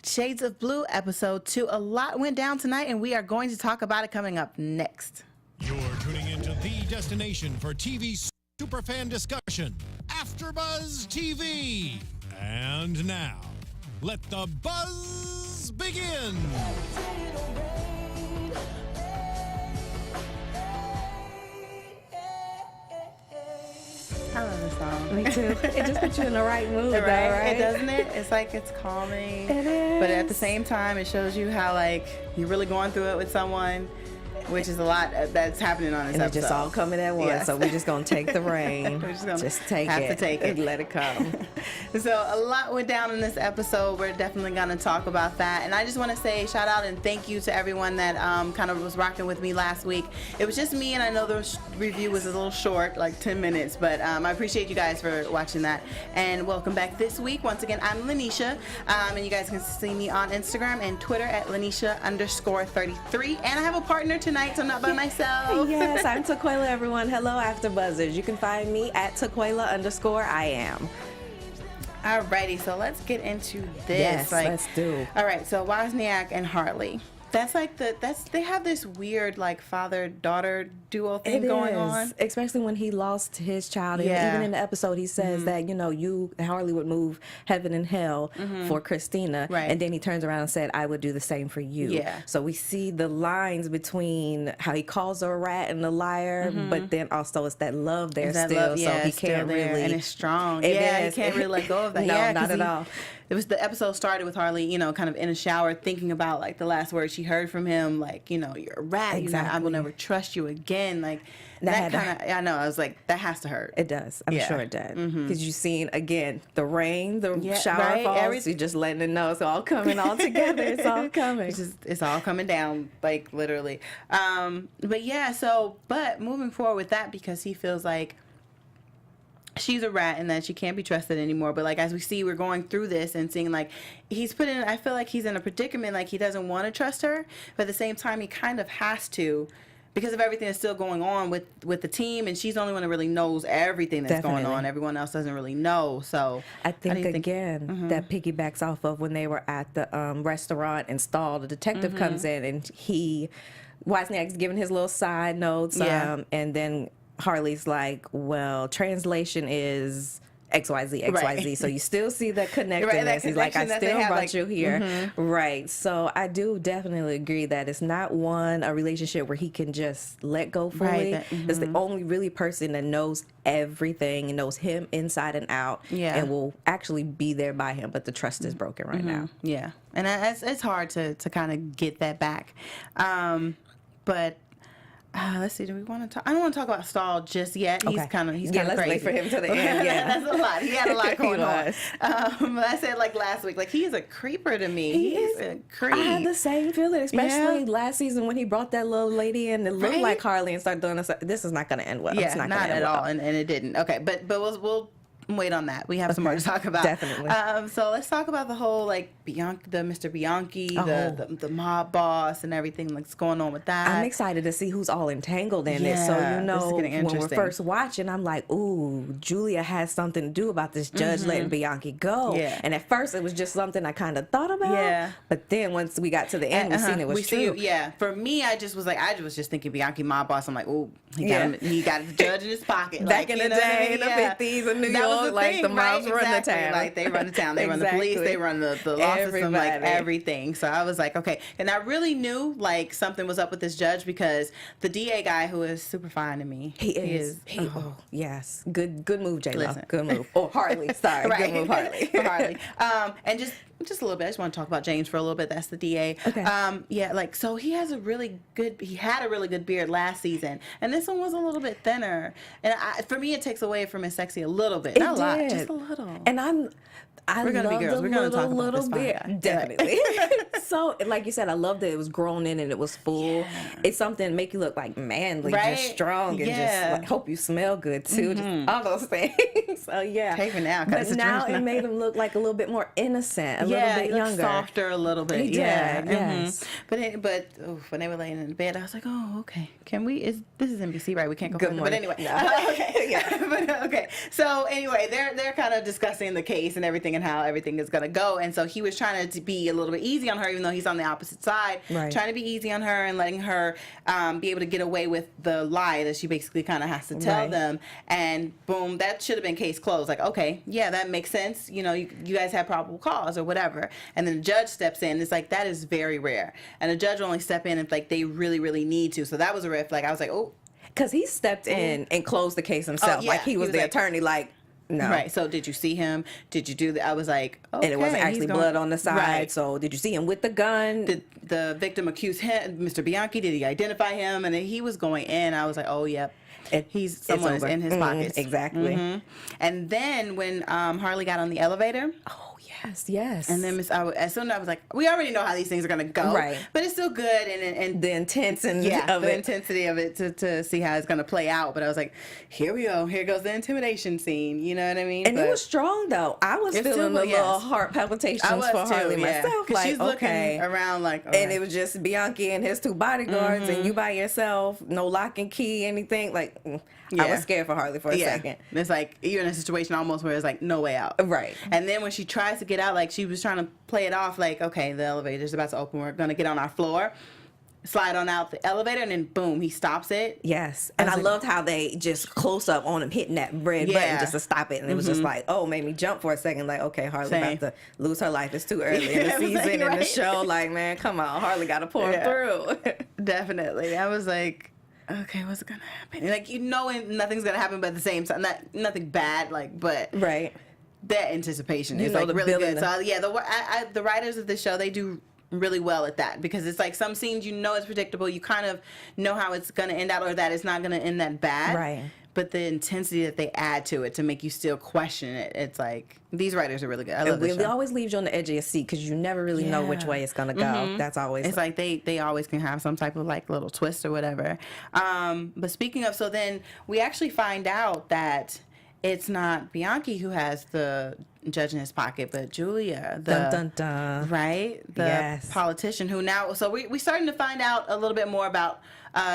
Shades of Blue, episode 2. A lot went down tonight, and we are going to talk about it coming up next. You're tuning into the destination for TV superfan discussion, AfterBuzz TV. And now, let the buzz begin. I love this song. Me too. It just puts you in the right mood, right? though, right? It doesn't it? It's like it's calming. It is. But at the same time, it shows you how like you're really going through it with someone, which is a lot that's happening on this and episode. it's just all coming at once. Yes. So we're just gonna take the rain. We're just gonna take have it. to take it. And let it come. So a lot went down in this episode. We're definitely going to talk about that. And I just want to say shout out and thank you to everyone that kind of was rocking with me last week. It was just me, and I know the review was a little short, like 10 minutes, but I appreciate you guys for watching that. And welcome back this week. Once again, I'm Lynneisha, and you guys can see me on Instagram and Twitter at Lynneisha_33. And I have a partner tonight, so I'm not by myself. Yes, I'm Taquaila, everyone. Hello, AfterBuzzers. You can find me at Taquaila_I am. Alrighty, so let's get into this. Yes, let's do. All right, so Wozniak and Harley. That's like they have this weird like father-daughter duo thing going on. Especially when he lost his child. Yeah. And even in the episode, he says that, Harley would move heaven and hell for Christina. Right. And then he turns around and said, I would do the same for you. Yeah. So we see the lines between how he calls her a rat and a liar, but then also it's that love there That still. love, so yeah, he it's still can't there, really. and it's strong. It yeah, is. he can't really let go of that. No, yeah, not at all. It was the episode started with Harley, kind of in a shower thinking about like the last words she heard from him, like, you're a rat. Exactly. I will never trust you again. Like That that kind of, I know. I was like, that has to hurt. It does. I'm Yeah. sure it does. Because you've seen, again, the rain, the Yeah, shower right, falls. You're just letting it know it's all coming all together. It's all coming. It's all coming down, like literally. But moving forward with that, because he feels like she's a rat and that she can't be trusted anymore. But like as we see, we're going through this and seeing like I feel like he's in a predicament, like he doesn't want to trust her, but at the same time he kind of has to, because of everything that's still going on with the team, and she's the only one that really knows everything that's going on. Everyone else doesn't really know. So I think that piggybacks off of when they were at the restaurant and Stahl, the detective comes in and Wozniak's giving his little side notes, and then Harley's like, well, translation is XYZ, XYZ. Right. So you still see the connectedness. That He's like, I still have, brought you here. Right. So I do definitely agree that it's not a relationship where he can just let go fully. Right, It's the only really person that knows everything and knows him inside and out and will actually be there by him. But the trust is broken right now. Yeah. And it's hard to kind of get that back. But let's see. Do we want to talk? I don't want to talk about Stahl just yet. He's kind of crazy. Let's wait for him to the end. Yeah, that's a lot. He had a lot going on. But I said like last week, like he is a creeper to me. He is a creep. I had the same feeling, especially last season when he brought that little lady in that looked like Harley and started doing this. This is not going to end well. Yeah, it's not at all, and it didn't. Okay, but we'll wait on that. We have some more to talk about. Definitely. So let's talk about the whole like Mr. Bianchi, the mob boss, and everything that's going on with that. I'm excited to see who's all entangled in it. So when we're first watching, I'm like, ooh, Julia has something to do about this judge letting Bianchi go. Yeah. And at first, it was just something I kind of thought about. Yeah. But then once we got to the end, we seen it was true. For me, I was just thinking Bianchi mob boss. I'm like, ooh, he got the judge in his pocket. Back in the day, in the 50s in New York. Like the mobs run the town. Like they run the town. They run the police. They run the law system. Like everything. So I was like, okay. And I really knew like something was up with this judge because the DA guy, who is super fine to me. He is. Yes. Good move, J-Lo. Good move. Oh, Harley. Sorry. Good move, Harley. Harley. And just a little bit. I just want to talk about James for a little bit. That's the DA. Okay. So he had a really good beard last season, and this one was a little bit thinner. And for me, it takes away from his sexy a little bit, not a lot, just a little. And we're gonna be girls. We're gonna talk about this beard. Definitely. so, like you said, I love that it was grown in and it was full. Yeah. It's something to make you look like manly, Right? just strong, and Yeah. just like hope you smell good too. Just all those things. So yeah. Even now, but now it made him look like a little bit more innocent, a little bit he looked younger, softer a little bit. He did, yeah, yes. But when they were laying in bed, I was like, oh, okay. Can we? This is NBC, right? We can't go. Good further. morning. But anyway, No. okay, yeah. But okay. So anyway, they're kind of discussing the case and everything and how everything is gonna go. And so he was trying to be a little bit easy on her, even though he's on the opposite side. Right. Trying to be easy on her and letting her be able to get away with the lie that she basically kind of has to tell Right. them. And boom, that should have been case closed. Like, okay, yeah, that makes sense. You know, you guys have probable cause or whatever. And then the judge steps in. It's like, that is very rare. And the judge will only step in if like they really, really need to. So that was a red flag. I was like, oh. because he stepped in and closed the case himself. yeah. Like he was the like, attorney. Like no. Right. So did you see him? Did you do that? I was like, okay. And it wasn't actually blood on the side. Right. So did you see him with the gun? Did the victim accuse him, Mr. Bianchi? Did he identify him? And he was going in. I was like, oh, yep. Someone is in his pockets. Exactly. And then when Harley got on the elevator. Oh yes. And then as soon as I was like, we already know how these things are gonna go, right? But it's still good and the intense and intensity of it to see how it's gonna play out. But I was like, here we go, here goes the intimidation scene. You know what I mean? And it was strong though. I was feeling a little heart palpitations for Harley myself. Like she's okay, looking around like, and it was just Bianchi and his two bodyguards, and you by yourself, no lock and key, anything. Like I was scared for Harley for a second. It's like you're in a situation almost where it's like no way out. Right. And then when she tries to get out, like she was trying to play it off like, okay, the elevator's about to open. We're going to get on our floor. Slide on out the elevator, and then boom, he stops it. Yes. And I loved how they just close up on him hitting that red button just to stop it. And it was just like, oh, made me jump for a second. Like, okay, Harley about to lose her life. It's too early in the season and the show. Like, man, come on. Harley got to pull him through. Definitely. I was like, okay, what's gonna happen? Like, nothing's gonna happen, but at the same time, nothing bad. Like, but right, that anticipation is like really good. So yeah, the writers of the show, they do really well at that, because it's like some scenes it's predictable. You kind of know how it's gonna end out, or that it's not gonna end that bad. Right. But the intensity that they add to it to make you still question it, it's like these writers are really good. I love this show. It always leaves you on the edge of your seat because you never really know which way it's gonna go. That's always it's like they always can have some type of like little twist or whatever. But speaking of, so then we actually find out that it's not Bianchi who has the judge in his pocket, but Julia, right, the politician who now. So we starting to find out a little bit more about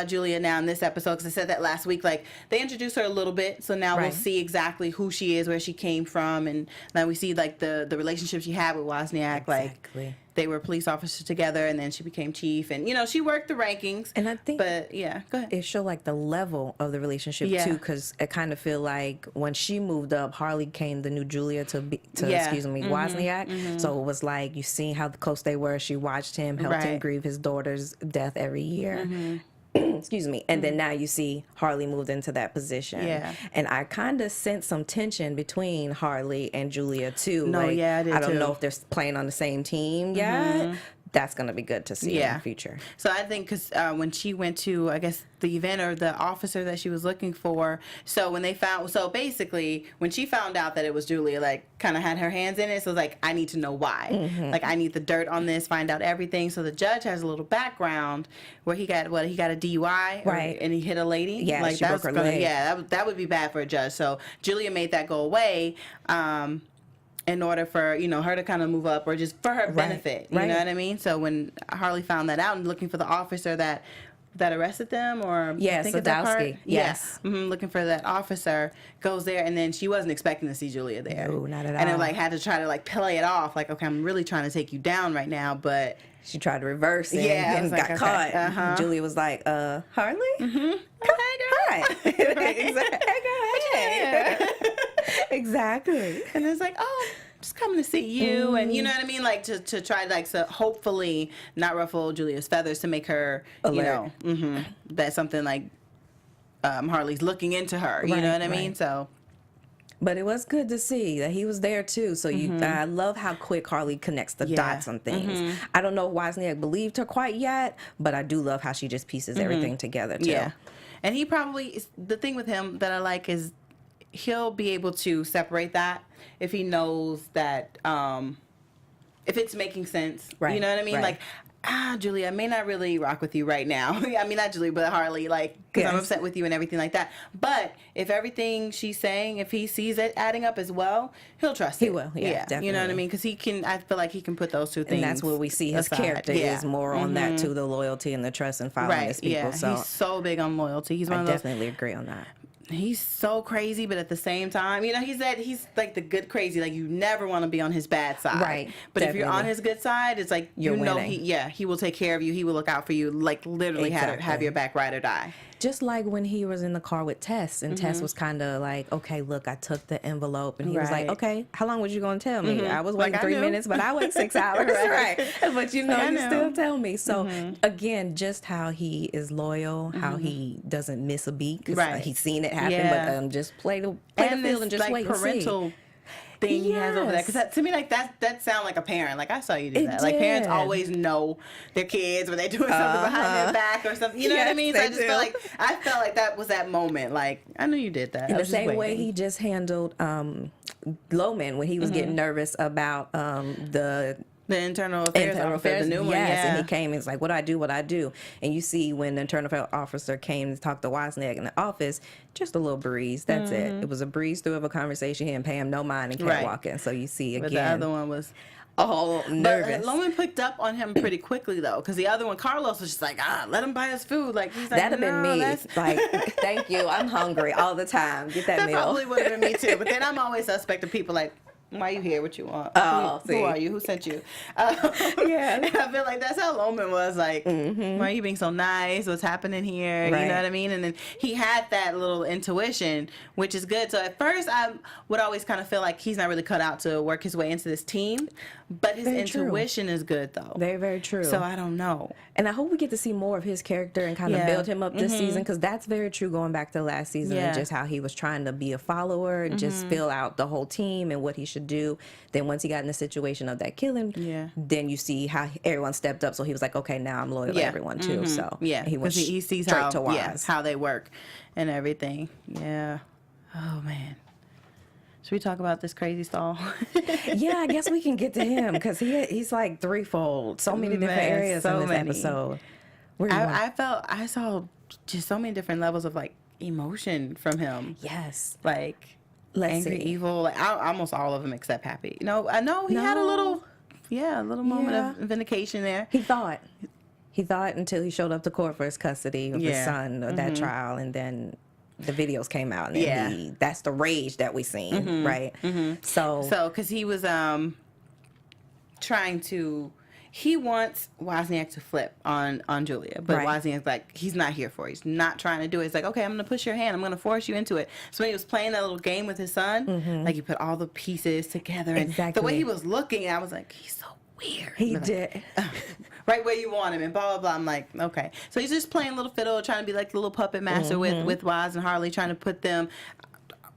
Julia now in this episode, because I said that last week. Like they introduced her a little bit, so now we'll see exactly who she is, where she came from, and now we see like the relationship she had with Wozniak. Exactly. Like they were police officers together, and then she became chief, and she worked the rankings. And I think, but yeah, go ahead. It showed like the level of the relationship too, because it kind of feel like when she moved up, Harley came the new Julia to Wozniak. So it was like you seen how close they were. She watched him, helped him grieve his daughter's death every year. Excuse me. And then now you see Harley moved into that position. Yeah. And I kind of sense some tension between Harley and Julia too. No, like, yeah, I did I don't too. know if they're playing on the same team yet. That's going to be good to see in the future. So I think because when she went to, I guess, the event or the officer that she was looking for, so when basically when she found out that it was Julia, like kind of had her hands in it, so like, I need to know why. Like I need the dirt on this, find out everything. So the judge has a little background where he got a DUI, right? And he hit a lady. Yeah, like she broke her leg. Yeah, that would be bad for a judge. So Julia made that go away. In order for her to kind of move up, or just for her benefit, you know what I mean? So when Harley found that out and looking for the officer that arrested them, or Sadowski, yes, looking for that officer, goes there, and then she wasn't expecting to see Julia there. No, not at all. And it like had to try to like play it off, like, okay, I'm really trying to take you down right now, but she tried to reverse it and got caught. Julia was like, Harley? Hi. Exactly. And it's like, oh, just coming to see you, and you know what I mean, like to try like to hopefully not ruffle Julia's feathers, to make her alert. That's something like Harley's looking into her. You know what I mean? So. But it was good to see that he was there too. So I love how quick Harley connects the dots on things. I don't know if Wozniak believed her quite yet, but I do love how she just pieces everything together too. Yeah, and he probably, the thing with him that I like is he'll be able to separate that if he knows that if it's making sense. Right, You know what I mean? right. Like, Julia, I may not really rock with you right now. I mean, not Julia, but Harley, like, because I'm Yes. upset with you and everything like that. But if everything she's saying, if he sees it adding up as well, he'll trust it. He will, yeah, You know what I definitely. mean? Because I feel like he can put those two things And that's where we see his aside. character Yeah. is more on that too, the loyalty and the trust and following Right, his people. yeah. So He's so big on loyalty. He's one I of those. definitely agree on that. He's so crazy, but at the same time, you know, he's like the good crazy. Like, you never want to be on his bad side. Right, But if you're on definitely. his good side, it's like, You're you know, winning. he will take care of you. He will look out for you. Like, literally have Exactly. your back, ride or die. Just like when he was in the car with Tess, and Tess was kind of like, okay, look, I took the envelope. And he was like, Right. okay, how long was you going to tell me? I was Like, waiting I 3 knew. minutes, but I wait 6 hours. Right. But you know, I you know. still tell me. So again, just how he is loyal, how he doesn't miss a beat. 'Cause, Right. he's seen it happen, Yeah. but just play the And field this, and just like, wait and see. parental thing he has over there. Yes. Because to me, like, that sound like a parent. Like, I saw you do It that. Like, parents did. always know their kids when they're doing something behind their back or something. You know what I Yes, mean? So they I just do. felt like that was that moment. Like, I knew you did that. In I the was just same way waiting. he just handled Loman when he was getting nervous about the The internal affairs internal officer, affairs, the new one, yes, yeah. and he came and was like, what I do, and you see when the internal affairs officer came to talk to Wozniak in the office, just a little breeze, that's it was a breeze through of a conversation. He didn't pay him no mind and kept Right. walking. So you see But the again other one was all nervous. But Loman picked up on him pretty quickly though, because the other one, Carlos, was just like, let him buy us food. Like, he's like, That'd have been "No, me. that's-" Like, thank you, I'm hungry all the time, get that That meal. probably would have been me too. But then I'm always suspect of people like, why you here? What you want? Oh, who see. are you? Who sent you? Yeah. And I feel like that's how Loman was. Like, why are you being so nice? What's happening here? You Right. know what I mean? And then he had that little intuition, which is good. So at first, I would always kind of feel like he's not really cut out to work his way into this team. But his Very true. intuition is good though. Very, very true. So I don't know. And I hope we get to see more of his character and kind of Yeah. build him up this season, because that's very true going back to last season Yeah. and just how he was trying to be a follower and just fill out the whole team and what he should do. Then once he got in the situation of that killing, Yeah. then you see how everyone stepped up. So he was like, okay, now I'm loyal to everyone too. So Yeah, he went because he sees straight how to Wise. how they work and everything. Yeah. Oh man. Should we talk about this crazy stall? Yeah, I guess we can get to him because he's like threefold, so many different Man, areas so in this many. episode. Where do you want- I saw just so many different levels of like emotion from him. yes. Like Let's angry, see. evil, like almost all of them except happy. You know, I know he had a little, a little moment Yeah. of vindication there. He thought until he showed up to court for his custody of his Yeah. son, or that trial, and then the videos came out, and Yeah. that's the rage that we seen, right? So Because he was trying to, he wants Wozniak to flip on Julia, but Right. Wozniak's like, he's not here for it. He's not trying to do it. He's like, okay, I'm going to push your hand. I'm going to force you into it. So when he was playing that little game with his son, like he put all the pieces together. And the Exactly. way he was looking, I was like, he's so weird. he But like, did. right where you want him and blah, blah, blah. I'm like, okay. So he's just playing little fiddle, trying to be like the little puppet master with Woz and Harley, trying to put them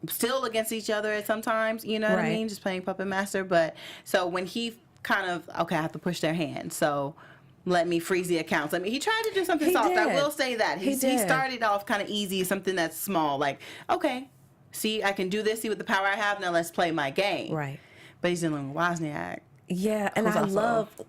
still against each other at sometimes, you know what I Right. mean? Just playing puppet master. But so when he kind of, okay, I have to push their hand. So let me freeze the accounts. I mean, he tried to do something He soft. I did. will say that. He He did. started off kind of easy, something that's small. Like, okay, see, I can do this. See what the power I have. Now let's play my game. Right. But he's dealing with Wozniak. Yeah, and Who's I also- love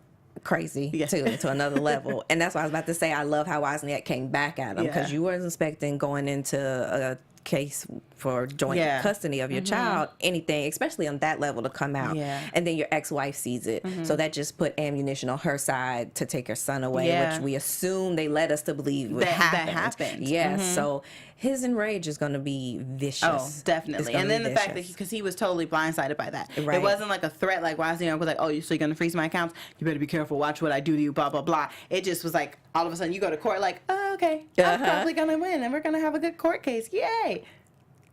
crazy Yeah. too, to another level. And that's what I was about to say. I love how Wozniak came back at him, because Yeah. you weren't expecting going into a case for joint Yeah. custody of your child, anything, especially on that level, to come out. Yeah. And then your ex-wife sees it. So that just put ammunition on her side to take her son away, Yeah. which we assume they led us to believe would That happen. happened. Yes. So his enrage is going to be vicious. Oh, It's definitely. gonna And then be the fact that vicious. because he was totally blindsided by that. Right. It wasn't like a threat like Wozniak was like, oh, so you're going to freeze my accounts? You better be careful. Watch what I do to you, blah, blah, blah. It just was like, all of a sudden you go to court like, oh, okay. I'm probably going to win and we're going to have a good court case. Yay.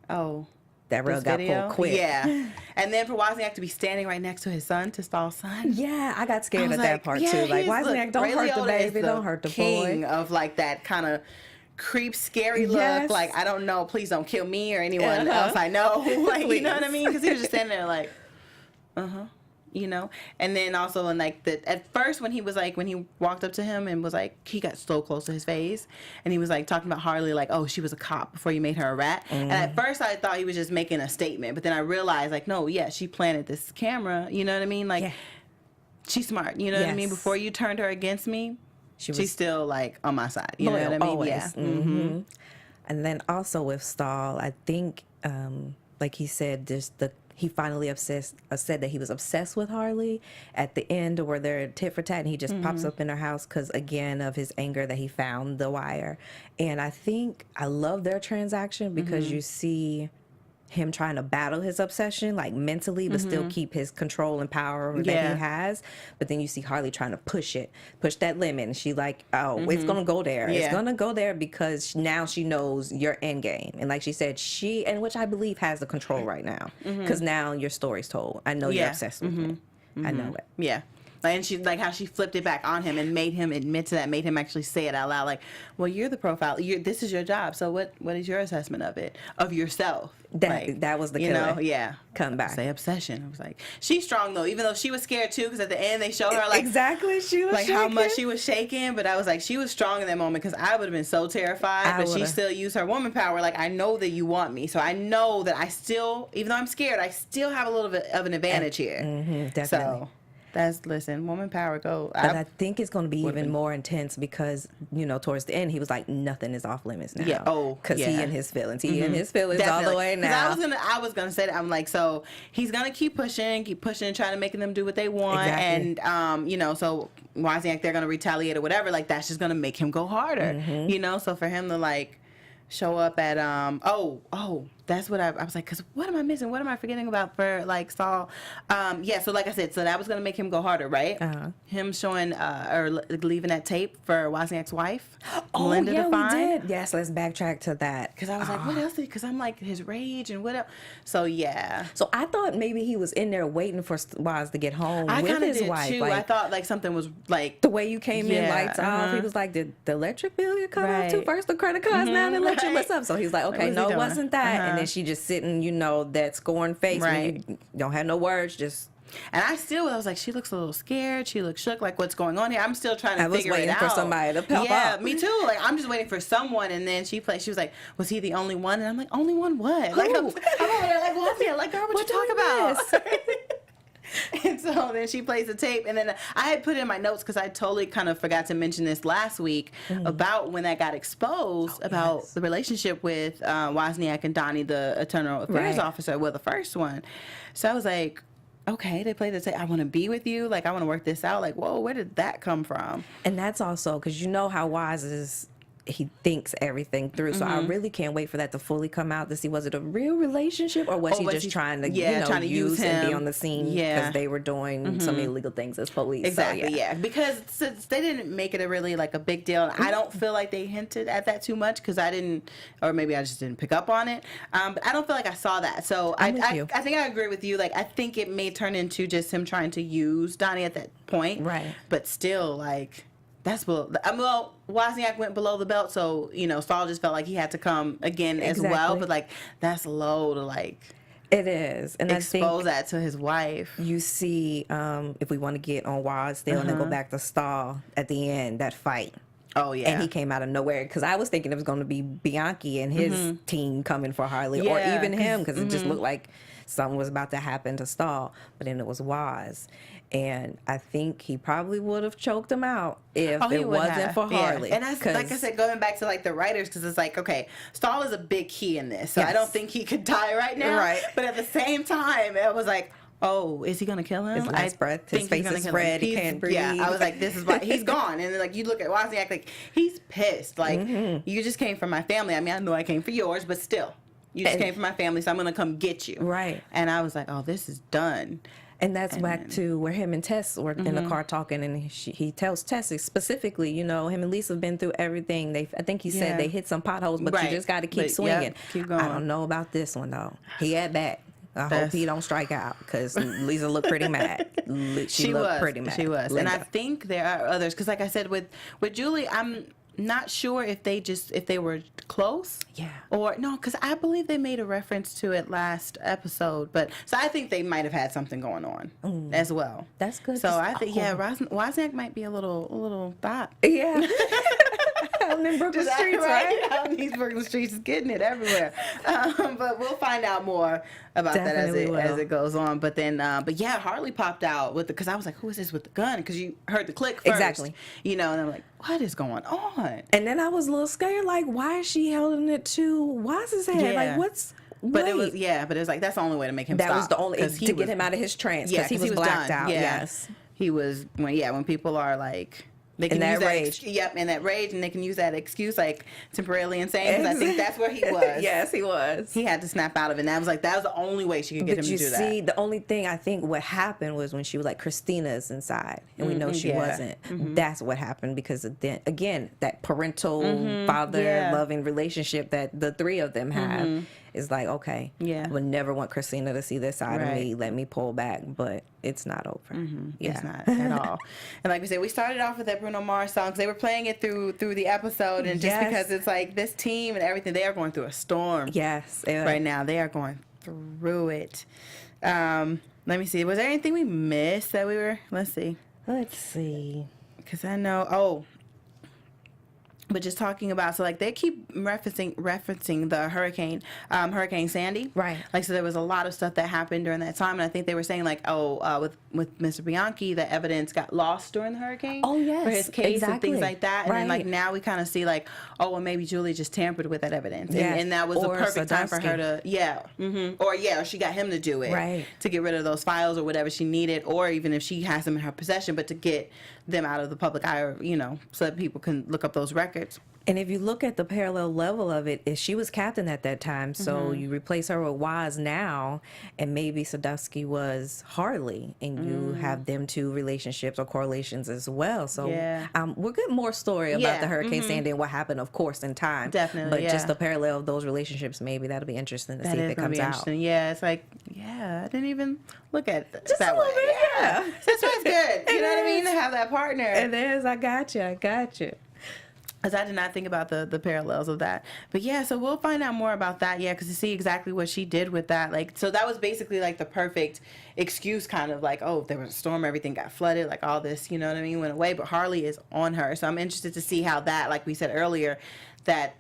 Oh. that rug this got video? pulled quick. Yeah. And then for Wozniak to be standing right next to his son, to Stahl's son. Yeah, I got I scared was at that like, part yeah, too. Like, he's Wozniak, don't Ray hurt the Liotta is baby, don't hurt the king boy. of like that kind of creep, scary look. Yes. Like, I don't know, please don't kill me or anyone else I know. Like, you know what I mean? Because he was just standing there like, you know. And then also in like at first when he was like, when he walked up to him and was like, he got so close to his face and he was like talking about Harley like, oh, she was a cop before you made her a rat. And at first I thought he was just making a statement, but then I realized like, no, yeah, she planted this camera. You know what I mean? Like. Yeah. she's smart. You know what I mean? Yes. Before you turned her against me, She she's still like on my side. You know what I mean? always. Yeah. Mm-hmm. And then also with Stahl, I think, like he said, he finally said that he was obsessed with Harley at the end, where they're tit for tat, and he just pops up in her house because, again, of his anger that he found the wire. And I think I love their transaction because you see him trying to battle his obsession, like mentally, but still keep his control and power that he has. But then you see Harley trying to push that limit. And she like, oh, it's going to go there. Yeah. It's going to go there because now she knows your end game. And like she said, and which I believe has the control right now. Because now your story's told. I know you're obsessed with me. I know it. Yeah. And she like how she flipped it back on him and made him admit to that, made him actually say it out loud. Like, well, you're the profile. This is your job. So what is your assessment of yourself? That was the killer. Come back. Say obsession. I was like, she's strong though, even though she was scared too. Because at the end they showed her like exactly she was like shaking. how much she was shaking. But I was like, she was strong in that moment because I would have been so terrified. But she still used her woman power. Like, I know that you want me, so I know that I still, even though I'm scared, I still have a little bit of an advantage here. Definitely. So. Listen, woman power, go. But I think it's going to be even more intense because, towards the end, he was like, nothing is off limits now. Yeah. Oh, because he in his feelings. He in his feelings all the way now. I was gonna say that. I'm like, so he's gonna keep pushing, trying to make them do what they want, exactly. and so Wozniak, they're gonna retaliate or whatever. Like, that's just gonna make him go harder. So for him to like show up at that's what I was like, because what am I missing? What am I forgetting about for like Saul? So like I said, so that was gonna make him go harder, right? Him showing or leaving that tape for Wozniak's wife, Melinda Devine. We did. Yes, let's backtrack to that. Because I was like, what else? Because I'm like his rage and what else. So yeah. So I thought maybe he was in there waiting for Woz to get home with his wife. Too. I thought like something was like the way you came in, lights off. He was like, did the electric bill get cut off too first? The credit cards now the electric what's up? So he's like, okay, no, it wasn't that. And then she just sitting, that scorn face when you don't have no words, just. And I was like, she looks a little scared. She looks shook. Like, what's going on here? I'm still trying to figure it out. I was waiting for somebody to pop up. Yeah, me too. Like, I'm just waiting for someone. And then she was like, was he the only one? And I'm like, only one what? Like, I'm over there like, Wozniak, like, girl, what you talking about? And so then she plays the tape, and then I had put in my notes because I totally kind of forgot to mention this last week about when that got exposed about the relationship with Wozniak and Donnie, the Internal Affairs officer, well, the first one. So I was like, okay, they played the tape. I want to be with you. Like, I want to work this out. Like, whoa, where did that come from? And that's also because how Woz is. He thinks everything through. So I really can't wait for that to fully come out to see, was it a real relationship or was he just trying to, trying to use him and be on the scene because they were doing some illegal things as police. Exactly, so, because since they didn't make it a really like a big deal, and I don't feel like they hinted at that too much because I didn't, or maybe I just didn't pick up on it. But I don't feel like I saw that. So I think I agree with you. Like, I think it may turn into just him trying to use Donnie at that point. Right. But still, like, that's well, Wozniak went below the belt, so Saul just felt like he had to come again as well. But like, that's low to like. It is, and expose I think that to his wife. You see, if we want to get on Woz still and then go back to Stahl at the end, that fight. Oh yeah, and he came out of nowhere because I was thinking it was going to be Bianchi and his team coming for Harley, or even him, because it just looked like something was about to happen to Stahl. But then it was Woz. And I think he probably would have choked him out if it wasn't for Harley. And that's, like I said, going back to like the writers, because it's like, okay, Stahl is a big key in this, so I don't think he could die right now. Right. But at the same time, it was like, oh, is he gonna kill him? His last breath, his face is red, he can't breathe. Yeah, I was like, this is why he's gone. And then like you look at Wozniak, like he's pissed. Like you just came from my family. I mean, I know I came for yours, but still, you just came from my family, so I'm gonna come get you. Right. And I was like, oh, this is done. And that's back to where him and Tess were in the car talking, and he tells Tess specifically, him and Lisa have been through everything. I think he said they hit some potholes, but you just got to keep swinging. Keep going. I don't know about this one though. He had back. I hope he don't strike out because Lisa looked pretty mad. She looked pretty mad. She was, Linda. and I think there are others because, like I said, with Julie, I'm not sure if they were close. Yeah. Or no, because I believe they made a reference to it last episode. But so I think they might have had something going on as well. That's good. So I think Wozniak might be a little thought. Yeah. out in them Brooklyn Just streets, right? Out in these Brooklyn streets, getting it everywhere. But we'll find out more about Definitely that as will. it goes on. But then, but yeah, Harley popped out with because I was like, who is this with the gun? Because you heard the click first, Exactly. and I'm like, what is going on? And then I was a little scared, like, why is she holding it to Waz's head? Yeah. Like, what's... But it wait. was like that's the only way to make him That stop. was the only 'Cause to get him out of his trance because he was blacked done. out. Yeah. Yes. He was when people are like they can In use that rage. in that rage, and they can use that excuse like temporarily insane. Because I think that's where he was. Yes, he was. He had to snap out of it. And that was the only way she could get But him you to do see, that. the only thing I think what happened was when she was like, Christina's inside, and we know she yeah. wasn't. That's what happened because then again, that parental father yeah. loving relationship that the three of them have is like, okay, Yeah. I would never want Christina to see this side of Right. me. Let me pull back, but it's not over. Yeah. It's not at all. And like we said, we started off with that Bruno Mars song because they were playing it through the episode, and just Yes. because it's like this team and everything, they are going through a storm. Yes, Right now they are going through it. Let me see, was there anything we missed that we were, let's see, because I know, but just talking about, so like they keep referencing the Hurricane Sandy, Right. Like, so there was a lot of stuff that happened during that time, and I think they were saying like, with Mr. Bianchi, the evidence got lost during the hurricane. Oh, yes, for his case and things exactly. like that, and then like Right. now we kind of see like, well maybe Julie just tampered with that evidence, Yes. and that was the Or perfect time for her Sadowski. to or she got him to do it, Right. to get rid of those files or whatever she needed, or even if she has them in her possession, but to get them out of the public eye, or so that people can look up those records. And if you look at the parallel level of it, is she was captain at that time, so you replace her with Waz now, and maybe Sadowski was Harley, and you have them two relationships or correlations as well. So Yeah. we'll get more story about Yeah, the Hurricane Sandy and what happened, of course, in time. Definitely, But yeah. just the parallel of those relationships, maybe that'll be interesting to see if it gonna comes be out. interesting. Yeah, it's like, I didn't even look at it Just that a little way. bit, yeah. That's why it's good. You It know what I mean? is. To have that partner. It is. I got you. Because I did not think about the parallels of that. But yeah, so we'll find out more about that, because to see exactly what she did with that. Like, so that was basically like the perfect excuse, kind of like, there was a storm, everything got flooded, like all this, you know what I mean, went away. But Harley is on her. So I'm interested to see how that, like we said earlier, that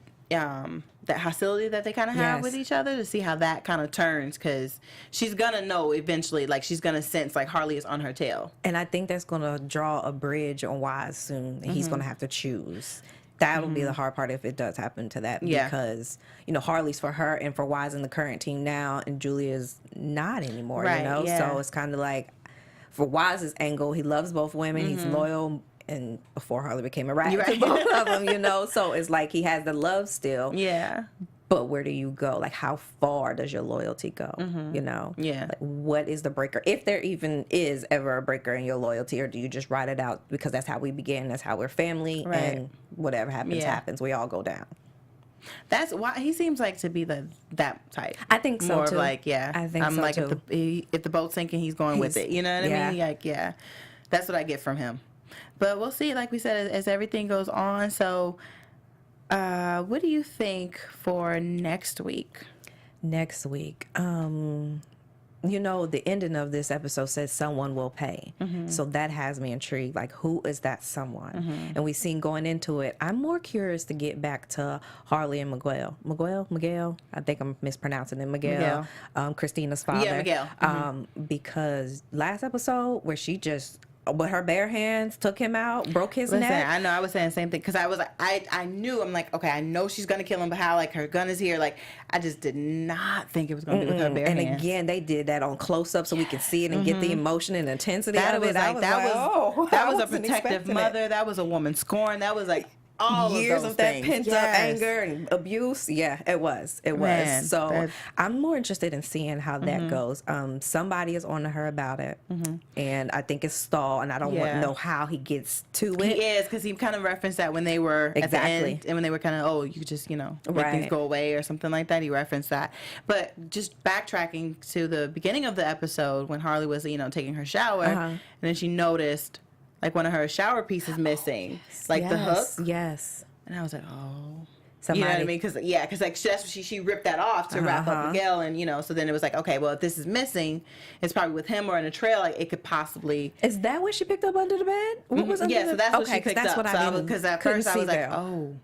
hostility that they kind of have Yes. with each other, to see how that kind of turns, because she's going to know eventually, like she's going to sense like Harley is on her tail. And I think that's going to draw a bridge on Waz soon. And he's going to have to choose. That'll be the hard part if it does happen to that. Yeah. Because, Harley's for her and for Waz in the current team now, and Julia's not anymore, Right, yeah. So it's kind of like, for Waz's angle, he loves both women. He's loyal. And before Harley became a rat to Right. both of them, So it's like he has the love still. Yeah. But where do you go? Like, how far does your loyalty go? Yeah. Like, what is the breaker? If there even is ever a breaker in your loyalty, or do you just ride it out because that's how we began, that's how we're family, Right. and whatever happens, Yeah. happens. We all go down. That's why he seems like to be that type. I think so, More too. of like, I think I'm so, like, too. if the boat's sinking, he's going with it. You know what I mean? Like, that's what I get from him. But we'll see. Like we said, as everything goes on. So, what do you think for next week? Next week, the ending of this episode says someone will pay. So that has me intrigued. Like, who is that someone? And we seen going into it, I'm more curious to get back to Harley and Miguel. Miguel? I think I'm mispronouncing it. Miguel. Christina's father. Yeah, Miguel. Because last episode where she just, with her bare hands, took him out, broke his Listen, neck. I know I was saying the same thing, because I was like, I knew, I'm like, okay, I know she's gonna kill him, but how, like, her gun is here, like, I just did not think it was gonna be with her bare And hands. again, they did that on close up so we can see it and get the emotion and intensity that of was it. like, oh, that I was a wasn't protective expecting it. mother. That was a woman scorned. That was like all Years of those of that things. pent up Yes. anger and abuse. Yeah, it was. Man, So that's- I'm more interested in seeing how that goes. Somebody is on to her about it, and I think it's stalled, and I don't want Yeah. to know how he gets to it. He is, because he kind of referenced that when they were at the Exactly. end, and when they were kind of, you could just, make Right. things go away or something like that. He referenced that. But just backtracking to the beginning of the episode when Harley was, taking her shower, and then she noticed like one of her shower pieces missing, like the hook. Yes. And I was like, oh. Somebody, You know what I mean? Because like that's what she ripped that off to wrap up Miguel, and so then it was like, okay, well, if this is missing, it's probably with him or in a trail. Like, it could possibly. Is that what she picked up under the bed? What was under Yeah, the so that's what okay, she picked that's up. What I because at couldn't first I was see like, there. oh,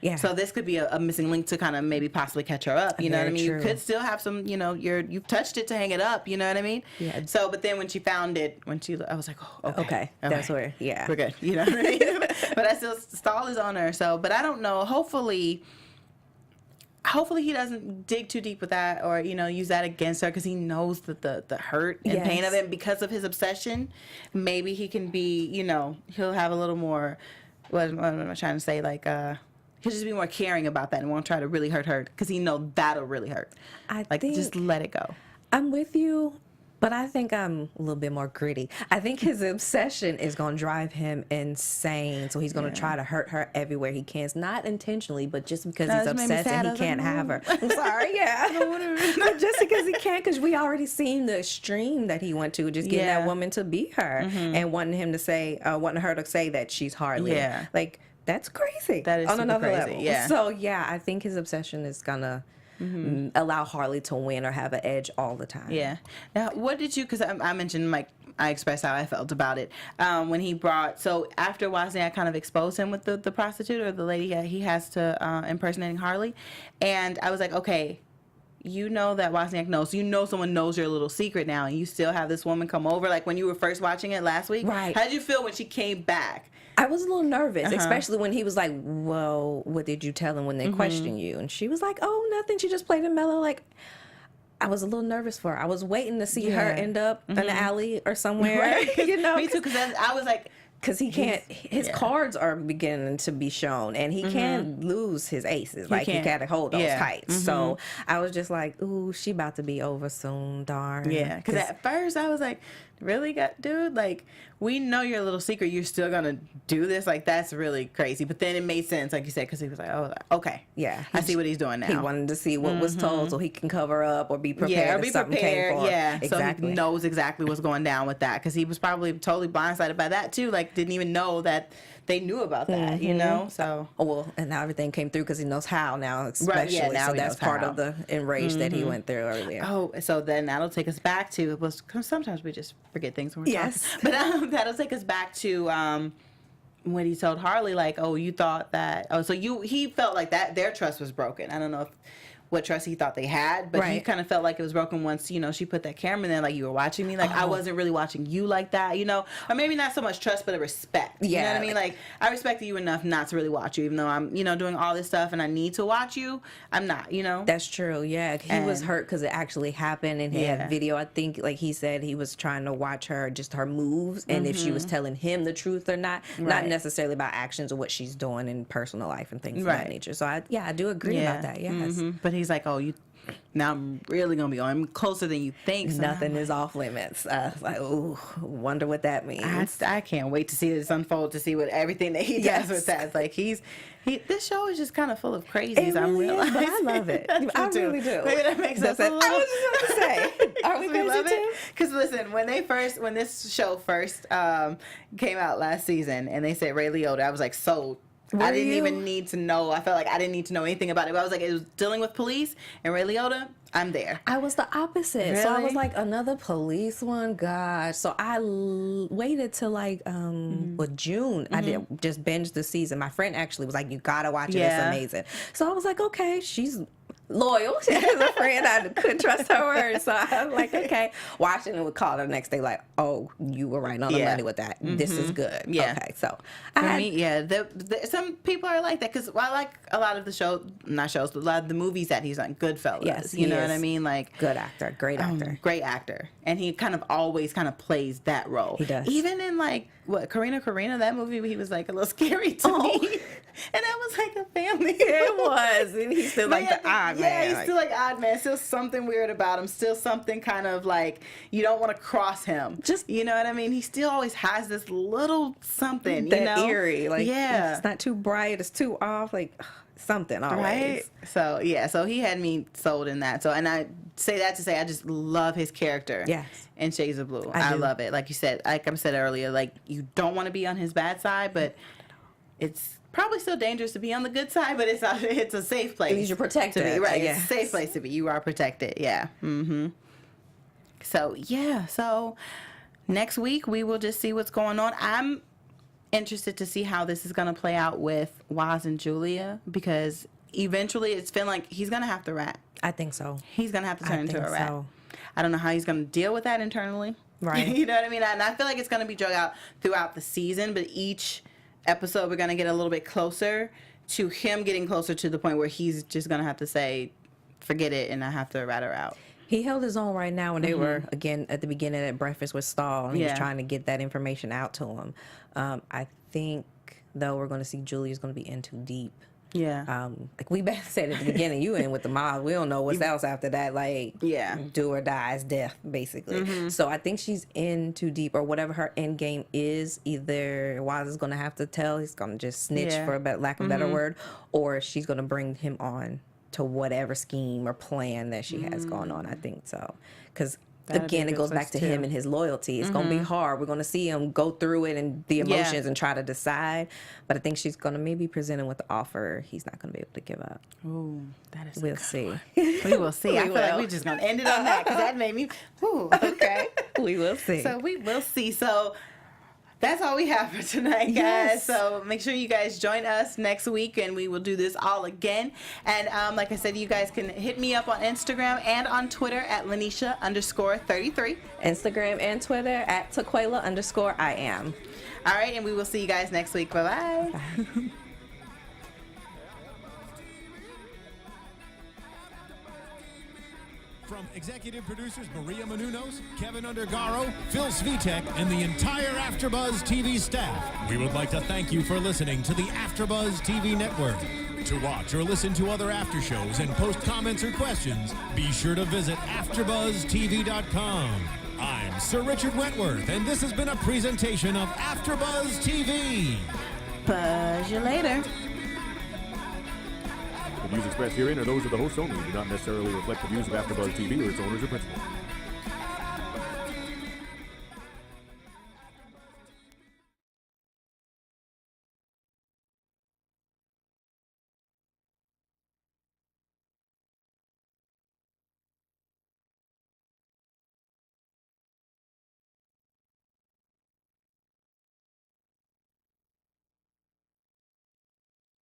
Yeah. So this could be a missing link to kind of maybe possibly catch her up. You know what I Very mean? true. You could still have some, you've touched it to hang it up. You know what I mean? Yeah. So, but then when she found it, I was like, oh, Okay. That's where, yeah. we're good. You know what I mean? But I still, stall is on her. So, but I don't know. Hopefully he doesn't dig too deep with that or, use that against her because he knows that the hurt and pain of it. And because of his obsession, maybe he can be, he'll have a little more, what am I trying to say? Like, he'll just be more caring about that and won't try to really hurt her because he know that'll really hurt. I Like, think just let it go. I'm with you, but I think I'm a little bit more gritty. I think his obsession is going to drive him insane. So he's going to try to hurt her everywhere he can. It's not intentionally, but just because he's That made me obsessed sad. and I he was like, can't have her. "No." I'm sorry, yeah. But just because he can't, because we already seen the extreme that he went to, just getting that woman to beat her and wanting her to say that she's Harley. Yeah. Like, that's crazy. That is on super another crazy, level. yeah. So, yeah, I think his obsession is going to allow Harley to win or have an edge all the time. Yeah. Now, what did you? Because I mentioned I expressed how I felt about it when he brought. So after Wozniak kind of exposed him with the prostitute or the lady he has to impersonating Harley, and I was like, okay. You know that Wozniak knows. You know someone knows your little secret now, and you still have this woman come over. Like when you were first watching it last week, Right. How did you feel when she came back? I was a little nervous, especially when he was like, well, what did you tell him when they questioned you? And she was like, oh, nothing. She just played it mellow. Like, I was a little nervous for her. I was waiting to see her end up in the alley or somewhere. Right. Me Me too, because I was like, because he can't, his cards are beginning to be shown, and he can't lose his aces. He can't. to hold those tights. So I was just like, ooh, she about to be over soon, darn. yeah. Because at first I was like, really, dude? Like, we know your little secret. You're still going to do this? Like, that's really crazy. But then it made sense, like you said, because he was like, oh, okay. Yeah. I see what he's doing now. He wanted to see what was told so he can cover up or be prepared or be if something prepared. came for him. Yeah, Exactly. so he knows exactly what's going down with that because he was probably totally blindsided by that too. Like, didn't even know that they knew about that. You know, so Well, and now everything came through because he knows how now, especially. Right, yeah, now so he that's knows part how. of the enrage that he went through earlier. Oh, so then that'll take us back to it was cause sometimes we just forget things when we're Yes. talking. But that'll take us back to when he told Harley like, oh, you thought that. Oh, so he felt like that their trust was broken. I don't know what trust he thought they had, but he Right. kind of felt like it was broken once she put that camera in there, like you were watching me, like I wasn't really watching you like that, or maybe not so much trust but a respect. You know what I mean? Like I respected you enough not to really watch you, even though I'm doing all this stuff and I need to watch you. I'm not. That's true. Yeah, he was hurt because it actually happened, and he had video. I think, like he said, he was trying to watch her, just her moves, and if she was telling him the truth or not. Not Right. necessarily about actions or what she's doing in personal life and things of that Right. nature. So I do agree about that. Yes. But he's like, oh, now I'm really gonna be on. I'm closer than you think. So Nothing is off limits. Like, ooh, wonder what that means. I can't wait to see this unfold, to see what everything that he does Yes. with that. It's like this show is just kind of full of crazies. It I'm really is, realizing. but I love it. I do. really do. Maybe that makes us a I little. was just about to say, are we crazy love too? it? Because listen, when this show first came out last season, and they said Ray Liotta, I was like sold. I didn't you? even need to know. I felt like I didn't need to know anything about it. But I was like, it was dealing with police and Ray Liotta. I'm there. I was the opposite. So I was Really? like, another police one? Gosh. So I waited till like June. I did just binge the season. My friend actually was like, you gotta watch it. Yeah. It's amazing. So I was like, okay, she's loyal. She has a friend. I couldn't trust her word. So I was like, okay. Watching it, would call her the next day like, oh, you were right on the Yeah. money with that. This is good. Yeah. Okay. So For me, yeah. Some people are like that because I like a lot of the a lot of the movies that he's on. Goodfellas. Yes, you know he what I is. mean? Like, good actor. Great actor. great actor, and he kind of always kind of plays that role. He does. Even in like Karina, that movie, he was like a little scary to me, and that was like a family. It was. And he's still like the odd man. Yeah, he's Like, still like odd man. Still something weird about him. Still something kind of like you don't want to cross him. Just- you know what I mean? He still always has this little something. that you know? eerie. Like, yeah. it's not too bright. It's too off. Like, something always. Right. So yeah, so he had me sold in that. So and I say that to say I just love his character. Yes. In Shades of Blue. I I do. love it. Like you said, like I said earlier, like you don't want to be on his bad side, but it's probably still dangerous to be on the good side, but it's a safe place. At least you're protected, to be, right. yes. It's a safe place to be. You are protected. Yeah. Mm-hmm. So yeah, so next week we will just see what's going on. I'm interested to see how this is going to play out with Waz and Julia, because eventually it's feeling like he's going to have to rat. I think so. He's going to have to turn into a rat. So. I don't know how he's going to deal with that internally. Right. You know what I mean? And I feel like it's going to be drug out throughout the season, but each episode we're going to get a little bit closer to him getting closer to the point where he's just going to have to say, forget it, and I have to rat her out. He held his own right now when they were, again, at the beginning at breakfast with Stahl, and he was trying to get that information out to him. I think, though, we're going to see Julia's going to be in too deep. Yeah. Like we said at the beginning, you in with the mob. We don't know what's else after that. Like, do or die is death, basically. So I think she's in too deep, or whatever her end game is. Either Waz is going to have to tell, he's going to just snitch, for lack of a better word, or she's going to bring him on to whatever scheme or plan that she has going on. I think so. Because again, it goes back to him and his loyalty. It's going to be hard. We're going to see him go through it and the emotions and try to decide. But I think she's going to maybe present him with the offer he's not going to be able to give up. Ooh, that is. We'll see. We will see. I feel like we're just going to end it on that, because that made me. Ooh, okay. We will see. So we will see. So that's all we have for tonight, guys. Yes. So make sure you guys join us next week, and we will do this all again. And like I said, you guys can hit me up on Instagram and on Twitter at Lynneisha_33. Instagram and Twitter at Taquaila_IAM. All right, and we will see you guys next week. Bye-bye. Bye. From executive producers Maria Menounos, Kevin Undergaro, Phil Svitek, and the entire AfterBuzz TV staff, we would like to thank you for listening to the AfterBuzz TV network. To watch or listen to other after shows and post comments or questions, be sure to visit AfterBuzzTV.com. I'm Sir Richard Wentworth, and this has been a presentation of AfterBuzz TV. Buzz you later. The views expressed herein are those of the hosts only and do not necessarily reflect the views of AfterBuzz TV or its owners or principals.